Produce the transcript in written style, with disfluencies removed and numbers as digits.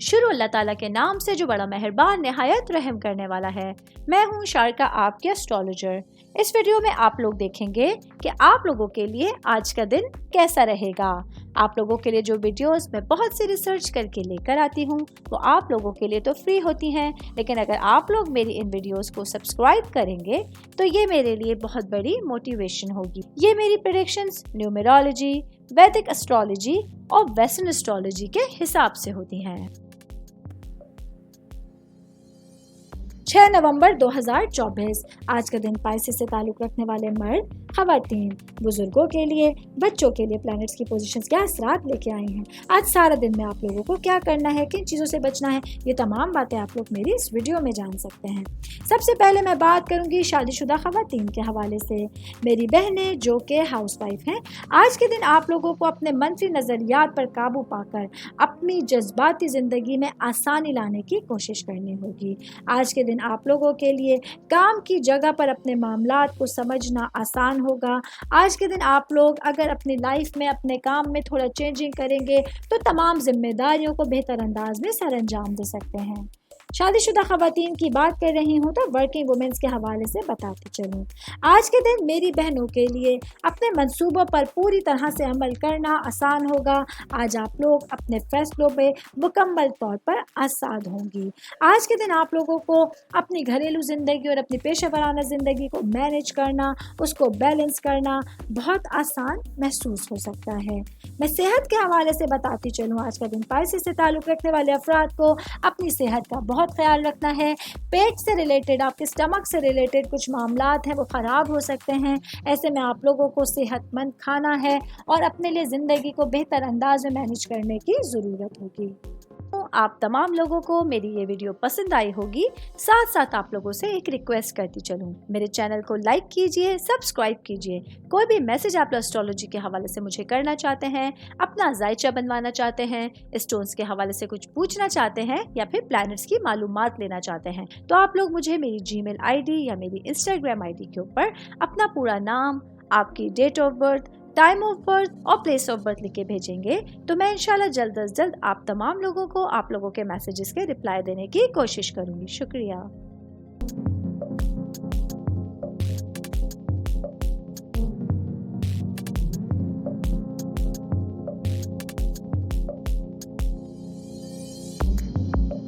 شروع اللہ تعالیٰ کے نام سے جو بڑا مہربان نہایت رحم کرنے والا ہے۔ میں ہوں شارکا، آپ کے اسٹرالوجر۔ اس ویڈیو میں آپ لوگ دیکھیں گے کہ آپ لوگوں کے لیے آج کا دن کیسا رہے گا۔ آپ لوگوں کے لیے جو ویڈیوز میں بہت سی ریسرچ کر کے لے کر آتی ہوں وہ آپ لوگوں کے لیے تو فری ہوتی ہیں، لیکن اگر آپ لوگ میری ان ویڈیوز کو سبسکرائب کریں گے تو یہ میرے لیے بہت بڑی موٹیویشن ہوگی۔ یہ میری پریڈکشنز نیومرولوجی، ویدک اسٹرالوجی اور ویسٹرن اسٹرالوجی کے حساب سے ہوتی ہیں۔ 6 نومبر 2024 آج کا دن پائسس سے تعلق رکھنے والے مرد، خواتین، بزرگوں کے لیے، بچوں کے لیے پلانٹس کی پوزیشنز کیا اثرات لے کے آئی ہیں۔ آج سارا دن میں آپ لوگوں کو کیا کرنا ہے، کن چیزوں سے بچنا ہے، یہ تمام باتیں آپ لوگ میری اس ویڈیو میں جان سکتے ہیں۔ سب سے پہلے میں بات کروں گی شادی شدہ خواتین کے حوالے سے۔ میری بہنیں جو کہ ہاؤس وائف ہیں، آج کے دن آپ لوگوں کو اپنے منفی نظریات پر قابو پا کر اپنی جذباتی زندگی میں آسانی لانے کی کوشش کرنی ہوگی۔ آج کے دن آپ لوگوں کے لیے کام کی جگہ پر اپنے معاملات کو سمجھنا آسان ہوگا۔ آج کے دن آپ لوگ اگر اپنی لائف میں اپنے کام میں تھوڑا چینجنگ کریں گے تو تمام ذمہ داریوں کو بہتر انداز میں سر انجام دے سکتے ہیں۔ شادی شدہ خواتین کی بات کر رہی ہوں تو ورکنگ وومنس کے حوالے سے بتاتی چلوں۔ آج کے دن میری بہنوں کے لیے اپنے منصوبوں پر پوری طرح سے عمل کرنا آسان ہوگا۔ آج آپ لوگ اپنے فیصلوں پہ مکمل طور پر آزاد ہوں گی۔ آج کے دن آپ لوگوں کو اپنی گھریلو زندگی اور اپنی پیشہ ورانہ زندگی کو مینیج کرنا، اس کو بیلنس کرنا بہت آسان محسوس ہو سکتا ہے۔ میں صحت کے حوالے سے بتاتی چلوں، آج کا دن پائسس سے تعلق رکھنے والے افراد کو اپنی صحت کا بہت خیال رکھنا ہے۔ پیٹ سے ریلیٹڈ، آپ کے اسٹمک سے ریلیٹڈ کچھ معاملات ہیں وہ خراب ہو سکتے ہیں۔ ایسے میں آپ لوگوں کو صحت مند کھانا ہے اور اپنے لیے زندگی کو بہتر انداز میں مینیج کرنے کی ضرورت ہوگی۔ آپ تمام لوگوں کو میری یہ ویڈیو پسند آئی ہوگی۔ ساتھ ساتھ آپ لوگوں سے ایک ریکویسٹ کرتی چلوں، میرے چینل کو لائک کیجئے، سبسکرائب کیجئے۔ کوئی بھی میسج آپ اسٹرالوجی کے حوالے سے مجھے کرنا چاہتے ہیں، اپنا ذائچہ بنوانا چاہتے ہیں، اسٹونز کے حوالے سے کچھ پوچھنا چاہتے ہیں یا پھر پلانٹس کی معلومات لینا چاہتے ہیں تو آپ لوگ مجھے میری جی میل آئی ڈی یا میری انسٹاگرام آئی ڈی کے اوپر اپنا پورا نام، آپ کی date of birth, time of birth اور پلیس آف برتھ لکھ کے بھیجیں گے تو میں انشاءاللہ جلد از جلد آپ تمام لوگوں کو آپ لوگوں کے میسیجز کے رپلائی دینے کی کوشش کروں گی۔ شکریہ۔